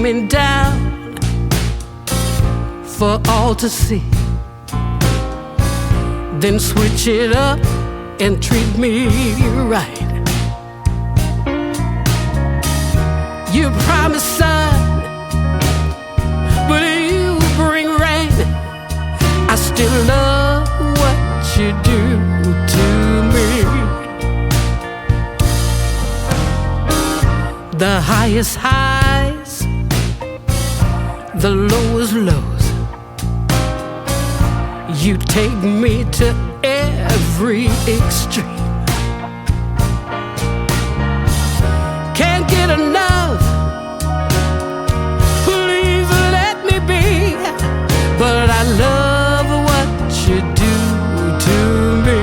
me down for all to see, then switch it up and treat me right. You promised sun, but you bring rain. I still love what you do to me. The highest highs, the lowest lows, you take me to every extreme. Can't get enough, please let me be. But I love what you do to me.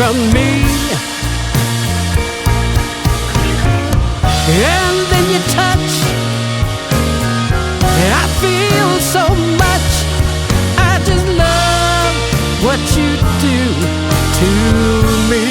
From me, and then you touch, and I feel so much. I just love what you do to me.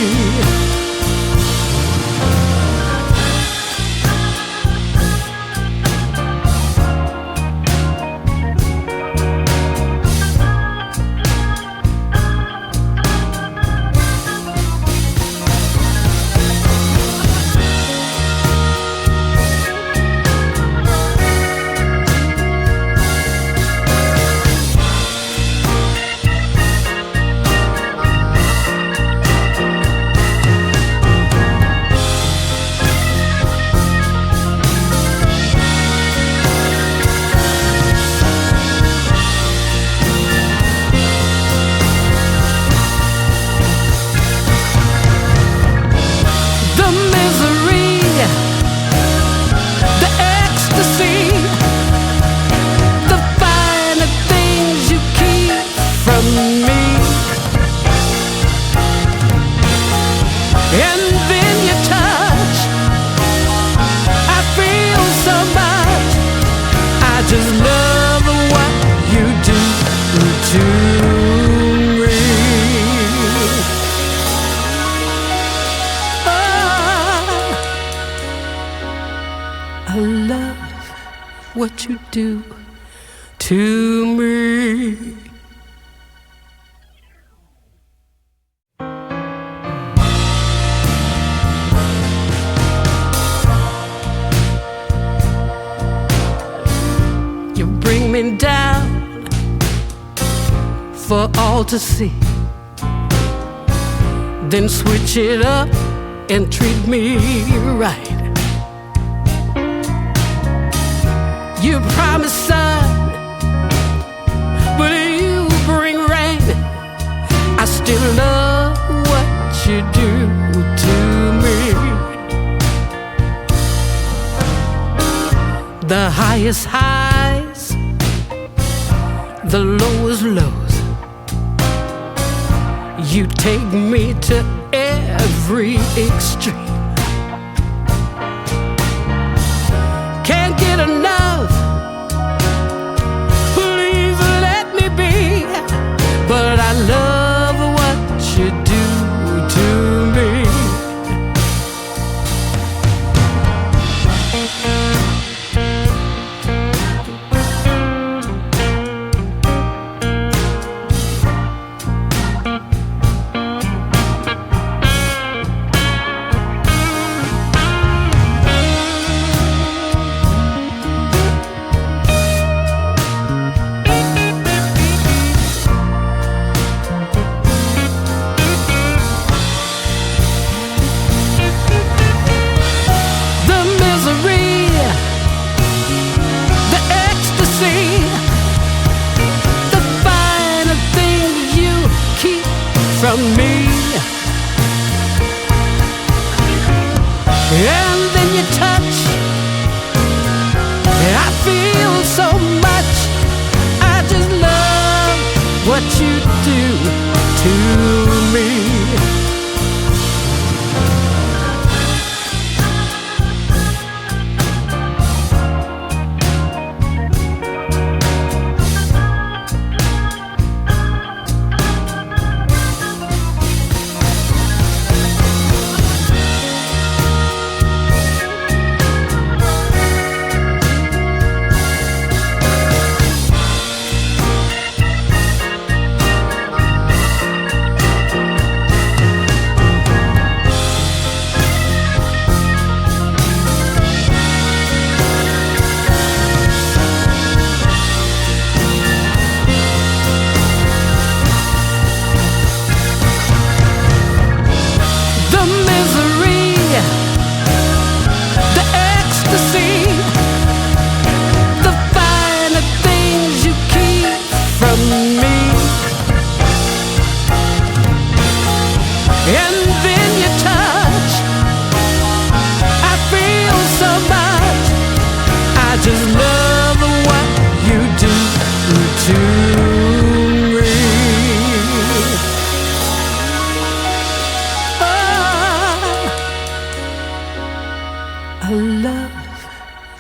And then you touch, I feel so much. I just love what you do to me. Oh, I love what you do to me. Me down for all to see, then switch it up and treat me right. You promised sun, but you bring rain. I still love what you do to me. The highest highs, the lowest lows, you take me to every extreme. Can't get enough, please let me be. But I love what you do to me. from me. And then you touch, I feel so much. I just love what you do to me.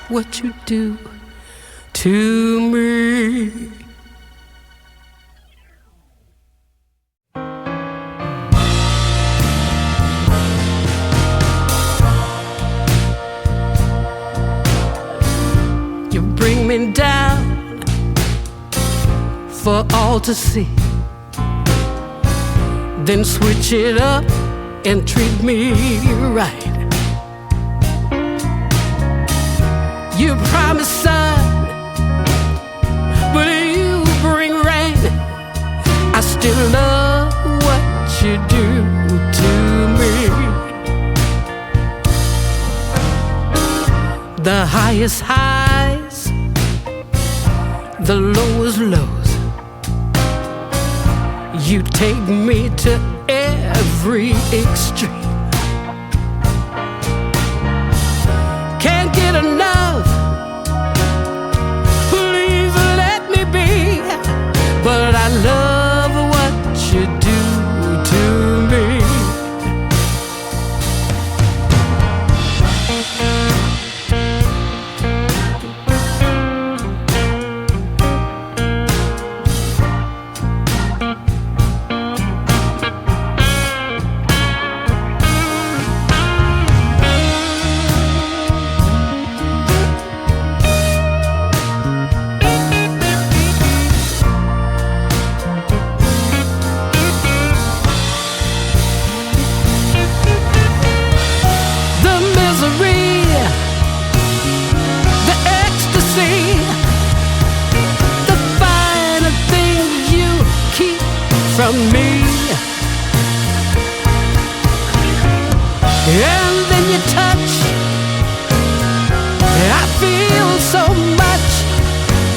What you do to me. You bring me down for all to see, then switch it up and treat me right. You promise sun, but you bring rain. I still love what you do to me. The highest highs, the lowest lows. You take me to every extreme. Can't get enough, please let me be. But I love what you do to me. From me, and then you touch, I feel so much.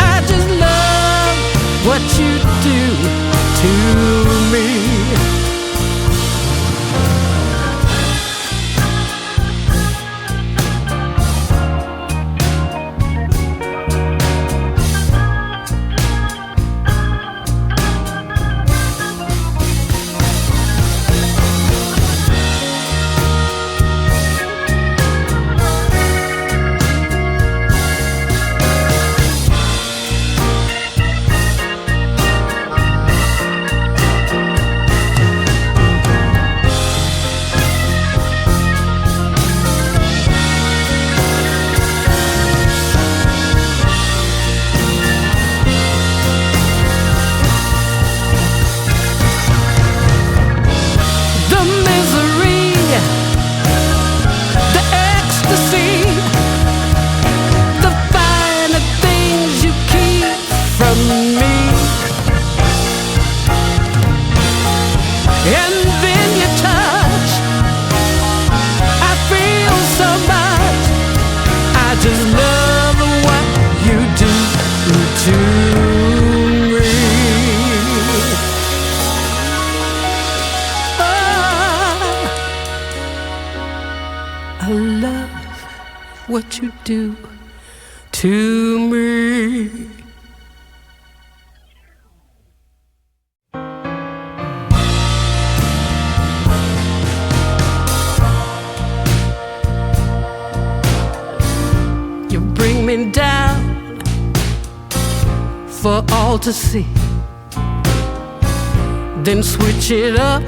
I just love what you do to me. what you do to me. You bring me down for all to see, then switch it up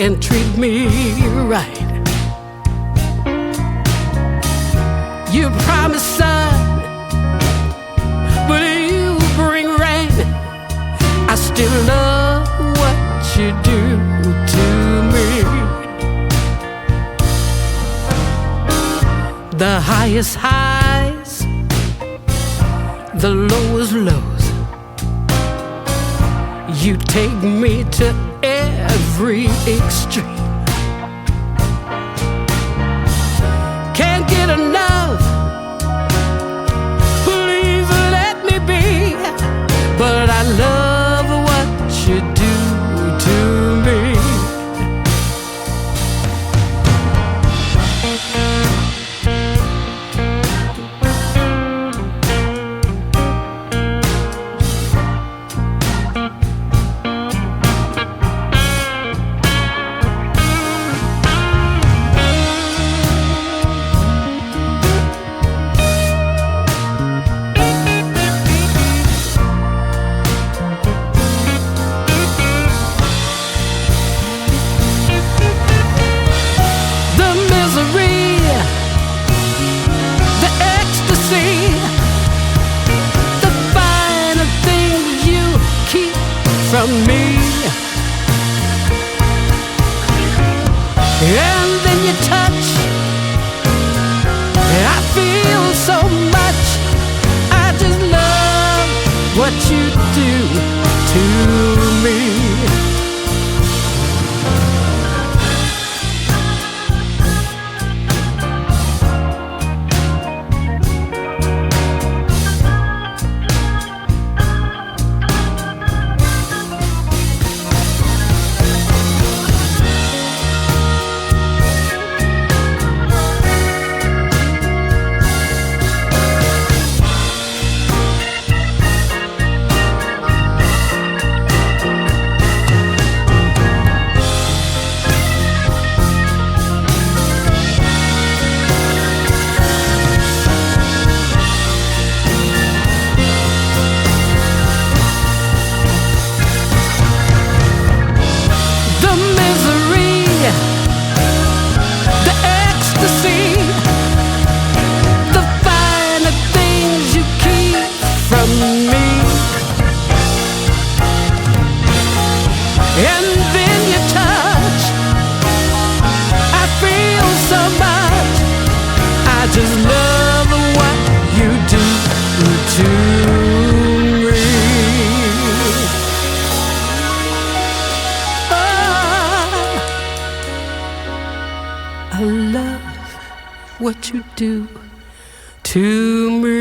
and treat me right. You promise sun, but you bring rain. I still love what you do to me. The highest highs, the lowest lows, you take me to every extreme. Can't get enough, please let me be. But I love what you do to me. From me, and then you touch, I feel so much. I just love what you do to me. And then you touch, I feel so much. I just love what you do to me. Oh, I love what you do to me.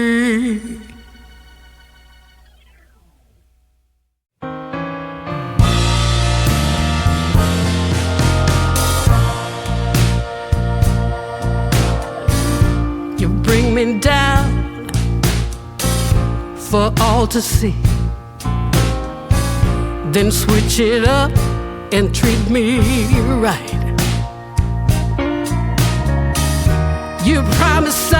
Bring me down for all to see, then switch it up and treat me right. You promised